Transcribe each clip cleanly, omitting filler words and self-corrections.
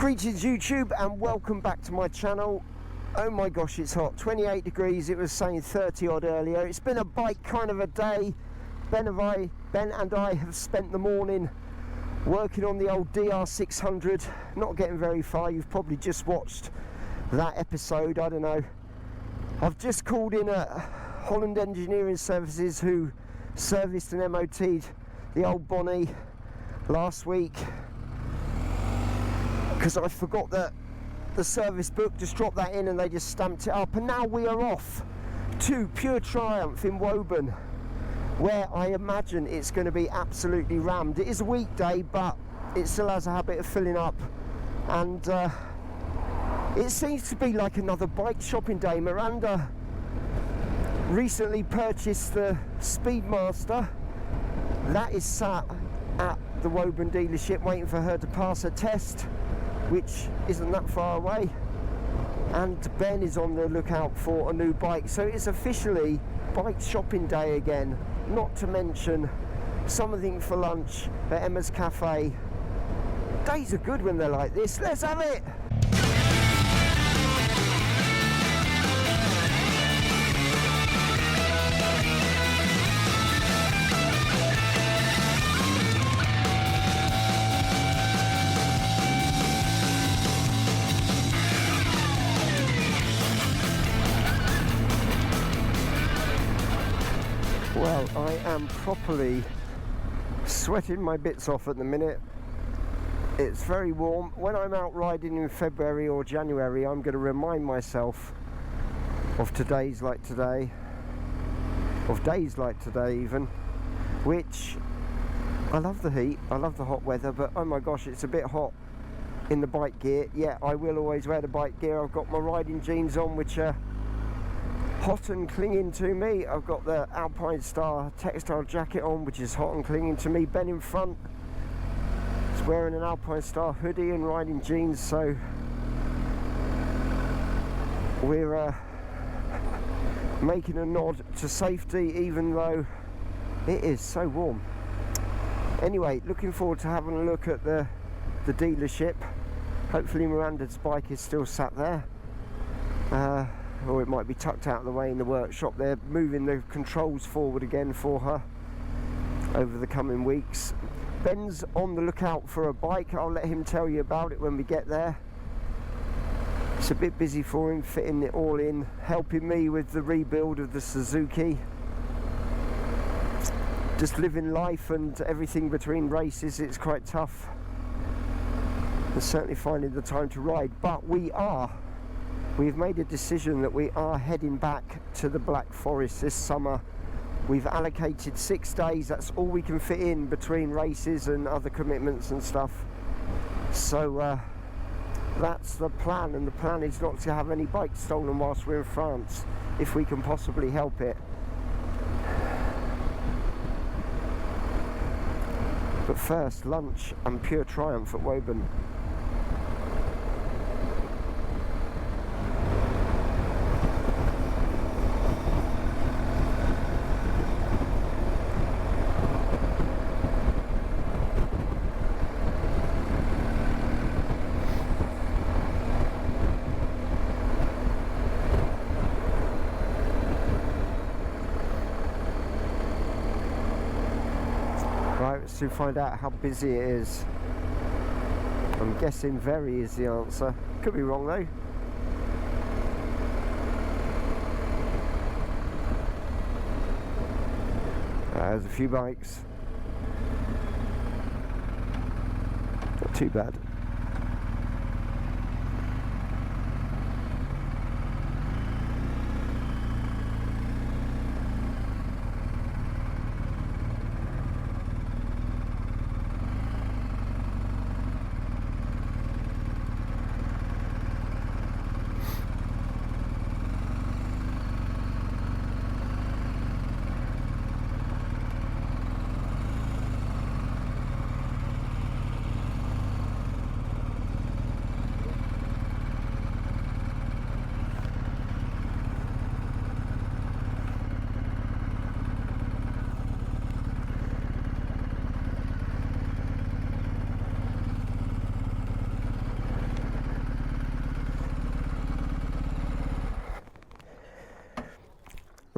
Greetings YouTube and welcome back to my channel. Oh my gosh, it's hot, 28 degrees, it was saying 30 odd earlier. It's been a bike kind of a day. Ben and I have spent the morning working on the old DR600, not getting very far. You've probably just watched that episode, I don't know. I've just called in at Holland Engineering Services who serviced and MOT'd the old Bonnie last week, because I forgot that the service book, just dropped that in and they just stamped it up, and now we are off to Pure Triumph in Woburn, where I imagine it's going to be absolutely rammed. It is a weekday, but it still has a habit of filling up, and it seems to be like another bike shopping day. Miranda recently purchased the Speedmaster that is sat at the Woburn dealership waiting for her to pass her test, which isn't that far away, and Ben is on the lookout for a new bike. So it's officially bike shopping day again, not to mention something for lunch at Emma's Cafe. Days are good when they're like this. Let's have it! Well, I am properly sweating my bits off at the minute. It's very warm. When I'm out riding in February or January, I'm going to remind myself of days like today even, which I love the heat, I love the hot weather, but oh my gosh, it's a bit hot in the bike gear. Yeah, I will always wear the bike gear. I've got my riding jeans on, which are hot and clinging to me. I've got the Alpine Star textile jacket on, which is hot and clinging to me. Ben in front is wearing an Alpine Star hoodie and riding jeans, so we're making a nod to safety, even though it is so warm. Anyway, looking forward to having a look at the dealership. Hopefully Miranda's bike is still sat there, or it might be tucked out of the way in the workshop. They're moving the controls forward again for her over the coming weeks. Ben's on the lookout for a bike. I'll let him tell you about it when we get there. It's a bit busy for him, fitting it all in, helping me with the rebuild of the Suzuki. Just living life and everything between races, it's quite tough. And certainly finding the time to ride, but we've made a decision that we are heading back to the Black Forest this summer. We've allocated 6 days, that's all we can fit in between races and other commitments and stuff. So that's the plan, and the plan is not to have any bikes stolen whilst we're in France, if we can possibly help it. But first, lunch and Pure Triumph at Woburn. Right, let's soon find out how busy it is. I'm guessing very is the answer. Could be wrong though. There's a few bikes. Not too bad.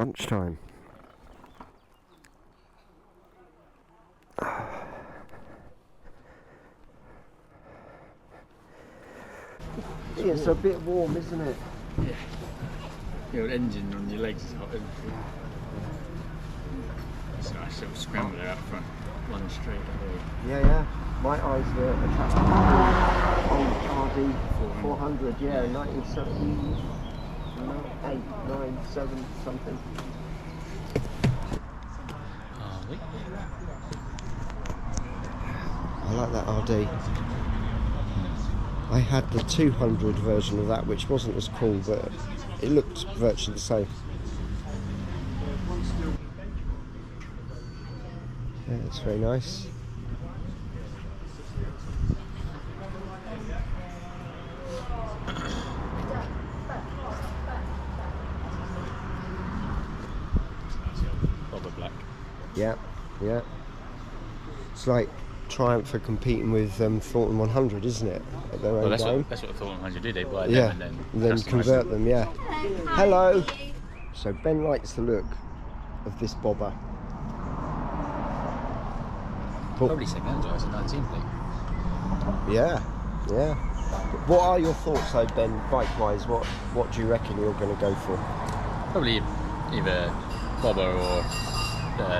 lunchtime. Yeah, it's a bit warm, isn't it? Yeah. Your engine on your legs is hot, isn't it? It's a nice little scrambler out front, one straight ahead. Yeah. My eyes were attracted to the old RD 400, yeah, 1978, 9, 7, something. I like that RD. I had the 200 version of that, which wasn't as cool, but it looked virtually the same. Yeah, it's very nice. Bobber black. Yeah. It's like Triumph are competing with Thornton 100, isn't it? At their own game. That's what Thornton 100 did. They buy them and then convert them. Yeah. Hello. So Ben likes the look of this bobber. Probably second hand, it's a 19 plate. Yeah. What are your thoughts though, Ben, bike-wise? What do you reckon you're going to go for? Probably either Bobber or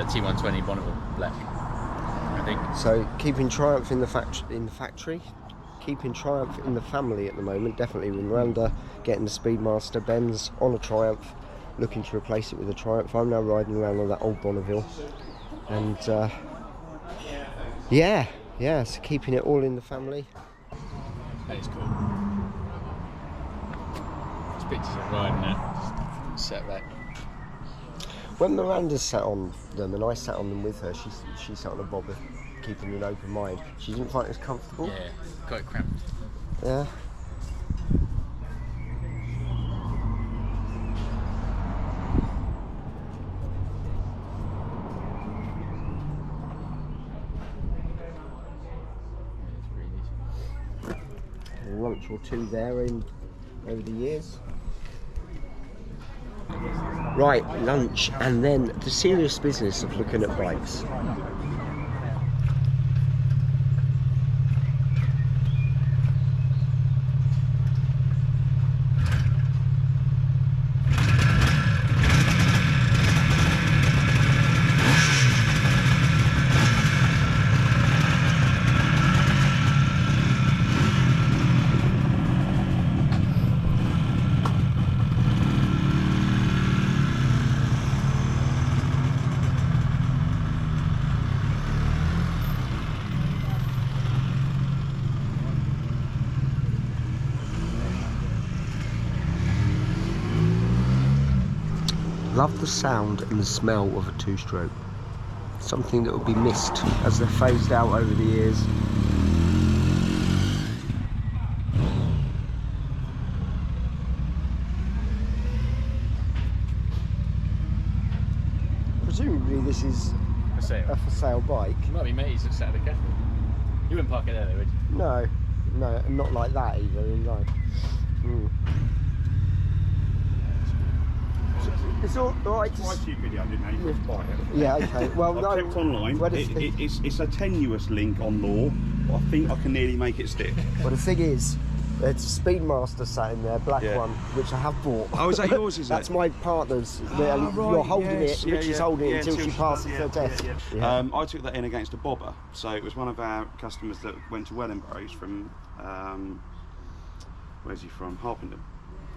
T120 Bonneville black, I think. So keeping Triumph in the factory, keeping Triumph in the family at the moment, definitely with Miranda getting the Speedmaster. Ben's on a Triumph, looking to replace it with a Triumph. I'm now riding around on that old Bonneville, and so keeping it all in the family. That is cool. There's pictures of riding it, just set back. When Miranda sat on them and I sat on them with her, she sat on a bobber, keeping an open mind. She didn't find it as comfortable. Yeah, quite cramped. Yeah. A lunch or two there over the years. Right, lunch, and then the serious business of looking at bikes. Love the sound and the smell of a two-stroke. Something that will be missed as they're phased out over the years. Presumably this is a for sale bike. It might be mateys that sat at the cafe. You wouldn't park it there though, would you? No, not like that either. No. It's all right. Quite a few videos, didn't they? Yeah, okay. Well, I've checked online. It's a tenuous link on law, but I think I can nearly make it stick. Well, the thing is, there's a Speedmaster sat in there, black one, which I have bought. Oh, is that yours, is it? That's my partner's. Right, you're holding it, yeah, Richie's holding it until she passes her test. Yeah. I took that in against a bobber. So it was one of our customers that went to Wellingborough. He's from, where's he from? Harpenden.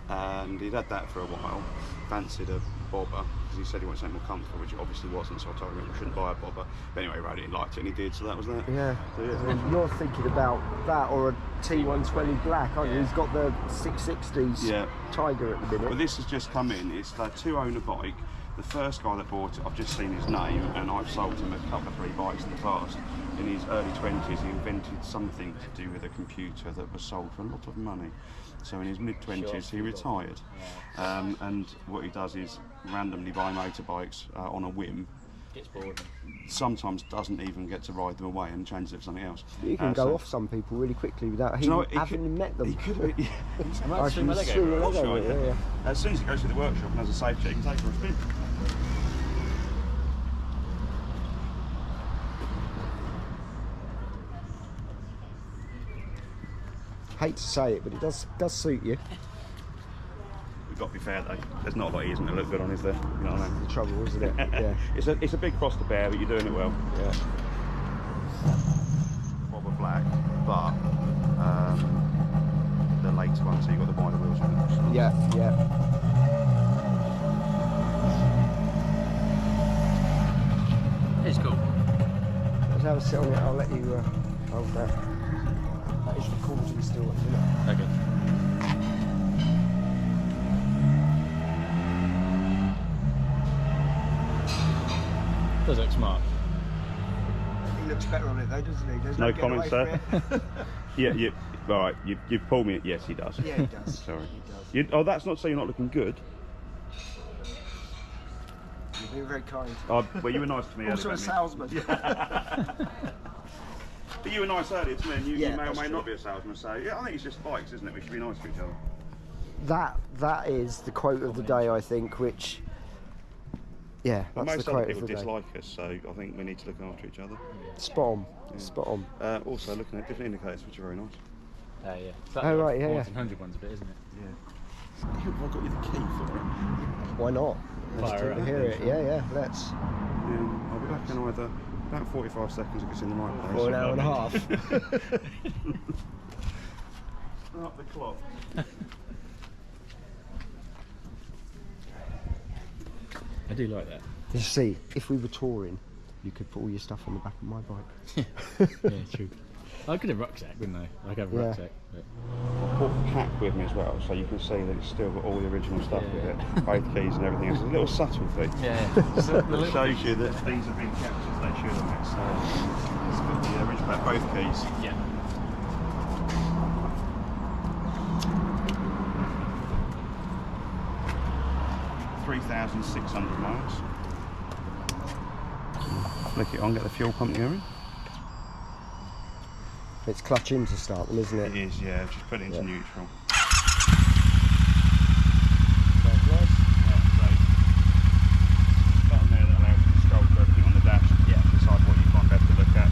And he'd had that for a while, fancied a bobber, because he said he wanted something more comfortable, which it obviously wasn't, so I told him he shouldn't buy a bobber. But anyway, he rode it and liked it, and he did, so that was that. Yeah. So, yeah. And you're thinking about that or a T120 black, aren't you? He's got the 660s Tiger at the minute. Well, this has just come in. It's a two-owner bike. The first guy that bought it, I've just seen his name, and I've sold him a couple of 3 bikes in the past. In his early 20s, he invented something to do with a computer that was sold for a lot of money. So in his mid-20s, he retired. And what he does is randomly buy motorbikes on a whim, Gets bored. Sometimes doesn't even get to ride them away and changes it for something else. You can go So- off some people really quickly without Do you know even what, having met them. He could be. I might I swing my can leg swing over. my leg Sure, over it, yeah. yeah. As soon as it goes through the workshop and has a safe check, you can take it for a spin. Hate to say it, but it does suit you. We've got to be fair though. There's not a lot he isn't going to look good on, is there? You know what I mean? The trouble, isn't it? Yeah. It's a big cross to bear, but you're doing it well. Yeah. Proper black, but the later one, so you've got the wider wheels on it. Yeah, yeah. It's cool. Let's have a sit on it. I'll let you hold that. That is recording still, isn't it? Okay. Does look smart. He looks better on it though, doesn't he? There's No getting comments, away sir. from it. Yeah, all right, you've pulled me. Yes, he does. Yeah, he does. Sorry. He does. Oh, that's not to say you're not looking good. You've been very kind. Well, you were nice to me Also earlier. a salesman. But you were nice earlier to me, and you Yeah, may or that's may true. not be a salesman. So yeah, I think it's just bikes, isn't it? We should be nice to each other. That is the quote of the day, I think, which, yeah, But that's most the other quote of people the day. dislike us, so I think we need to look after each other. Spot on, spot on. Also, looking at different indicators, which are very nice. Yeah. It's Oh, right, yeah, yeah. 1400 ones a bit, isn't it? Yeah. Have I got you the key for it? Why not? Let's Fire do up. hear it. Yeah, let's. Yeah, I'll be back in either about 45 seconds if it's in the right place. For an hour and a half. Up the clock. I do like that. You see, if we were touring, you could put all your stuff on the back of my bike. Yeah, true. I could have a rucksack, wouldn't I? I could have a Yeah. rucksack. But... I brought the pack with me as well, so you can see that it's still got all the original stuff with it, both keys and everything. It's a little subtlety. Yeah. It shows you that these have been kept as they should have been. So it's got the original pack, both keys. Yeah. $3,600 miles. Flick it on, get the fuel pump going. It's clutch in to start them, isn't it? It is, yeah. Just put it into neutral. Button there that allows you to scroll through everything on the dash. Yeah. Decide what you find best to look at.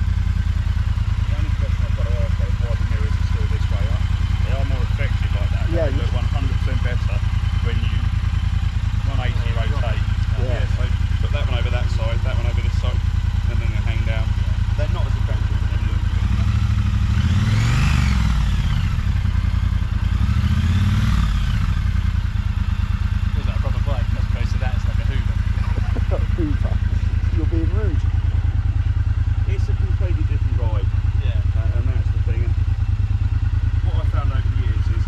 The only question I've got to ask though is why the mirrors are still this way up. They are more effective like that. Yeah, They look 100% better when you 180 rotate. Yeah. So put that one over that side, that one over this side, and then they hang down. They're not as effective as they look. Was that a proper bike? As opposed to that, it's like a Hoover. Hoover. You're being rude. It's a completely different ride, Yeah. and that's the thing. And what I found over the years is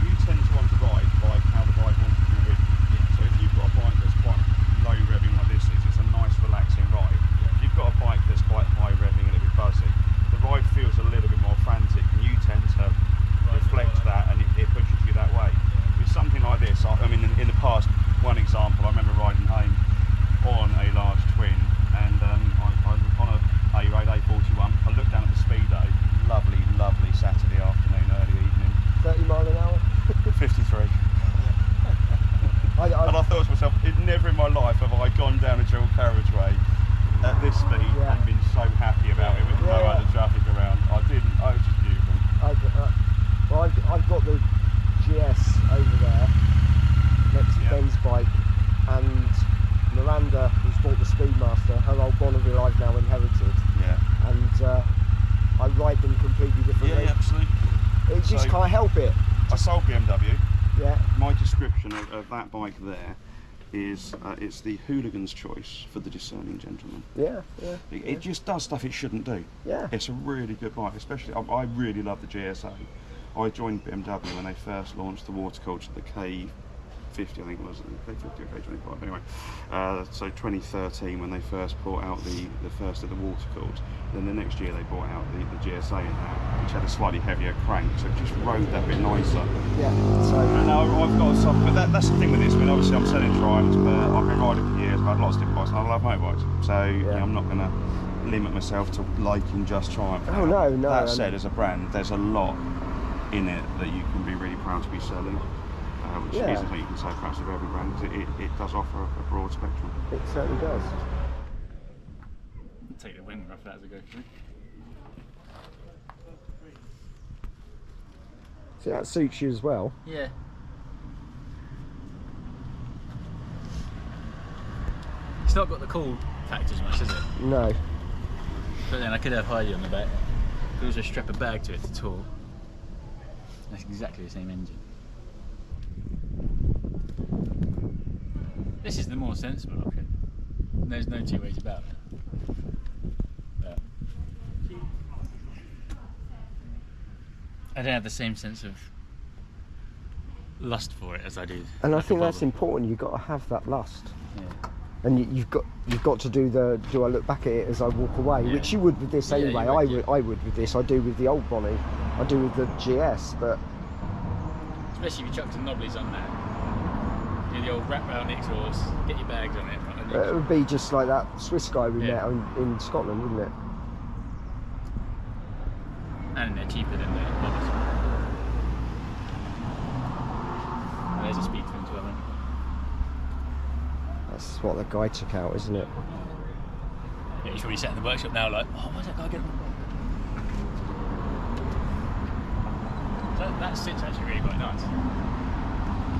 you tend to want to ride by how the ride wants you to be. So if you've got a bike that's quite low revving like this is, it's a nice relaxing ride. If you've got a bike that's quite high revving and a bit buzzy, the ride feels a little bit more frantic, and you tend to reflect that, and it pushes you that way. With something like this, I mean, in the past, one example, I remember riding home on a large twin, and I was on a A-Road A41. I looked down at the speedo, lovely, lovely Saturday afternoon, early evening, 30 mile an hour. 53. And I thought to myself, never in my life have I gone down a dual carriageway at this speed Yeah. and been so happy about it with no Yeah. other traffic around. I didn't. Oh, it was just beautiful. I've got the GS over there next to Yeah. Ben's bike, and Miranda, who's bought the Speedmaster, her old Bonneville I've now inherited, Yeah. and I ride them completely differently. absolutely. It just So- can't help it. I sold BMW. Yeah. My description of that bike there is it's the hooligan's choice for the discerning gentleman. Yeah. It just does stuff it shouldn't do. Yeah. It's a really good bike, especially I really love the GSA. I joined BMW when they first launched the water culture, the 50, I think it was, 50 or 25. Anyway, so 2013 when they first brought out the first of the water cooled. Then the next year they brought out the GSA in that, which had a slightly heavier crank, so it just rode that bit nicer. Yeah. So. And I've got some, but that's the thing with this. I mean, obviously I'm selling Triumphs, but I've been riding for years. I've had lots of different bikes, and I love motorbikes. So you know, I'm not going to limit myself to liking just Triumph. Oh no. That said, as a brand, there's a lot in it that you can be really proud to be selling, which isn't what you can say perhaps of every brand. It does offer a broad spectrum. It certainly does. Take the wind off that as I go through. So that suits you as well. Yeah. It's not got the cool factor as much, is it? No. But then I could have Heidi on the back. Could also strap a bag to it to tour. That's exactly the same engine. This is the more sensible option. There's no two ways about it. But I don't have the same sense of lust for it as I do. And I like think a that's bubble. important. You've got to have that lust. Yeah. And you've got to do the. Do I look back at it as I walk away? Yeah. Which you would with this Yeah, anyway. you would, I would with this. I do with the old Bonnie. I do with the GS. But Especially if you chuck some knobblies on that. Do the old wrap round the exhaust, get your bags on it. it would be just like that Swiss guy we Yeah. met in Scotland, wouldn't it? And they're cheaper than the knobblies. There's a speed twin 12. That's what the guy took out, isn't it? Yeah, he's probably sat in the workshop now like, oh, why's that guy getting that sit's actually really quite nice.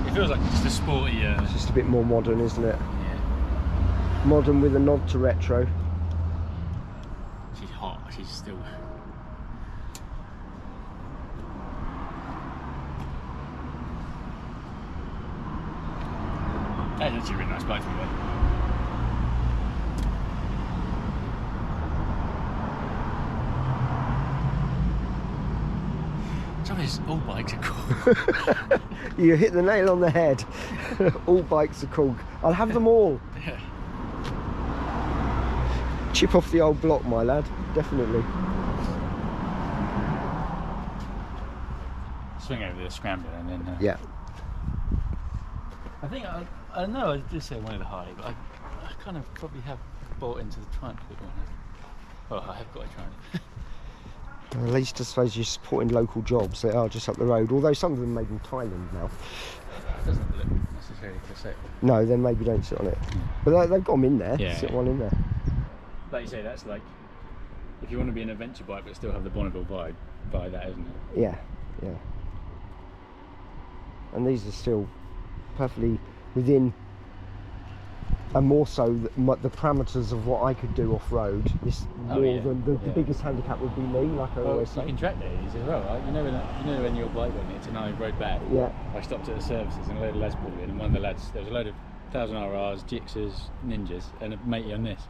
It feels like just a sporty... It's just a bit more modern, isn't it? Yeah. Modern with a nod to retro. She's hot, she's still... That's actually a really nice bike to be with. Some of these all bikes are cool. You hit the nail on the head. All bikes are cool. I'll have them all. Yeah. Chip off the old block, my lad. Definitely. Swing over the scrambler and then... Yeah. I think I know I did say I wanted a Harley, but I kind of probably have bought into the Triumph a bit more now. Oh, I have got a Triumph. At least I suppose you're supporting local jobs that are just up the road, although some of them are made in Thailand now. Doesn't look necessarily for sale. No, then maybe don't sit on it. But they've got them in there. Yeah. Sit one in there. Like you say, that's like, if you want to be an adventure bike but still have the Bonneville vibe, buy that, isn't it? Yeah, yeah. And these are still perfectly within, and more so the parameters of what I could do off road. This more than the biggest handicap would be me, like I always You say. can track days as well. Right? You know when your bike went into I rode back. Yeah. I stopped at the services and a load of lads pulled in, and one of the lads, there was a load of 1000RRs, Gixxers, Ninjas, and a matey on this.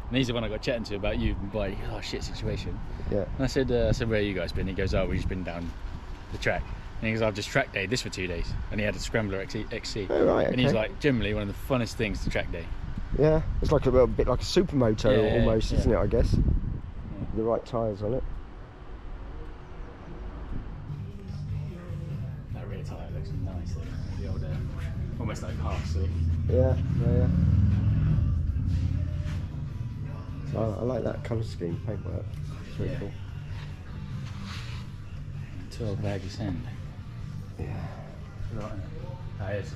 And he's the one I got chatting to about you and bike. Oh, shit situation. Yeah. And I said, where have you guys been? He goes, oh, we've just been down the track. And he goes, I've just track day this for 2 days. And he had a Scrambler XC. Oh, right, And he's okay. like, generally one of the funnest things to track day. Yeah, it's like a little bit like a supermoto almost, isn't it? I guess. Yeah. The right tyres on it. That rear tyre looks nice though. The old, almost like half sleeve. Yeah, yeah. So I like that colour scheme, paintwork. It's really cool. 12 bag of sand. Yeah. Right. That is.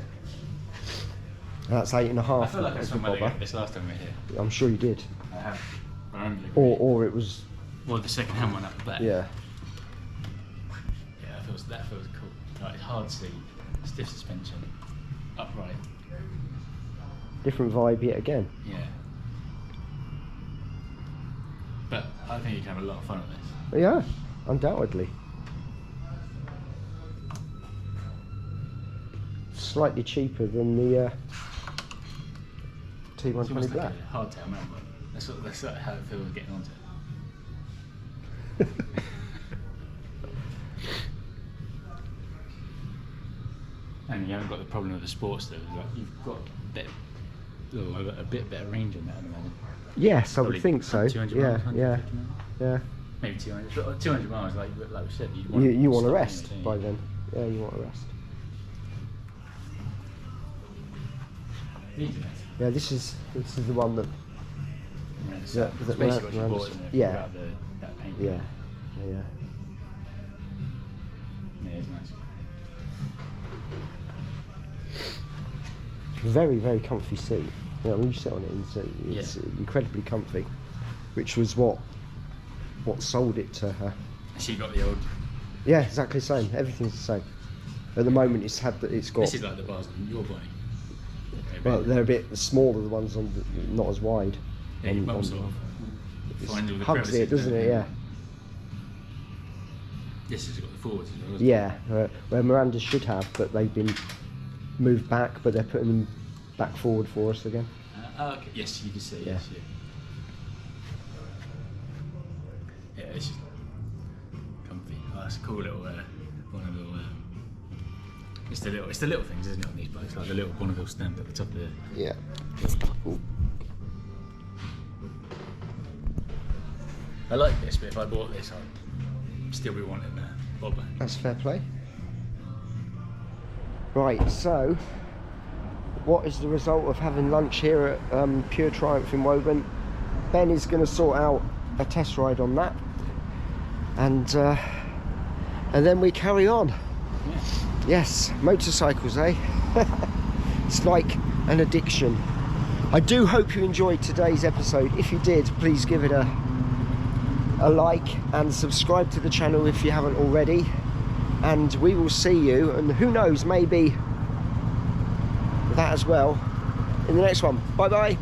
That's 8.5. I feel like I that's saw a my leg bobber. up this last time we were here. I'm sure you did. I have. I remember the Or it was. well, the second hand one up the back. Yeah. Yeah, that feels cool. Like, it's hard sleeve, stiff suspension, upright. Different vibe yet again. Yeah. But I think you can have a lot of fun on this. Yeah, undoubtedly. Slightly cheaper than the It's T120 almost Black. like a hardtail mountain bike. That's sort of how it feels getting onto it. And you haven't got the problem of the sports though. Like you've got a bit better range in that at the moment. Yes, I Probably would think so. 200 Yeah, miles, yeah, 150 miles. yeah. Maybe 200. But 200 miles, like we said, You want to stop rest anyway, by don't you? then. Yeah, you want to rest. Easy, mate. Yeah, this is the one that. Yeah, That- it's that basically round- what you round- bought, isn't it? yeah. Without that paint. Yeah, yeah. Yeah, it's nice. Very, very comfy seat. You know, when you sit on it, it's incredibly comfy, which was what sold it to her. She got the old. Yeah, exactly the same. Everything's the same. At the moment, it's got. This is like the bars on your body. Well, they're a bit smaller. The ones on not as wide. Yeah, your bum sort of finds all the hugs it, crevices, doesn't it? Yeah. This has got the forwards as well, hasn't Yeah, where Miranda should have, but they've been moved back, but they're putting them back forward for us again. it? Okay. Yes, you can see. Yeah. Yes, yeah. Yeah, it's just comfy. Oh, that's a cool little one of the. It's the little things, isn't it, on these bikes? Like the little Bonneville stamp at the top of the. Yeah. Ooh. I like this, but if I bought this, I'd still be wanting a bobber. That's fair play. Right, so what is the result of having lunch here at Pure Triumph in Woburn? Ben is going to sort out a test ride on that, and then we carry on. Yeah. Yes, motorcycles, eh? It's like an addiction. I do hope you enjoyed today's episode. If you did, please give it a like and subscribe to the channel if you haven't already. And we will see you, and who knows, maybe that as well, in the next one. Bye bye.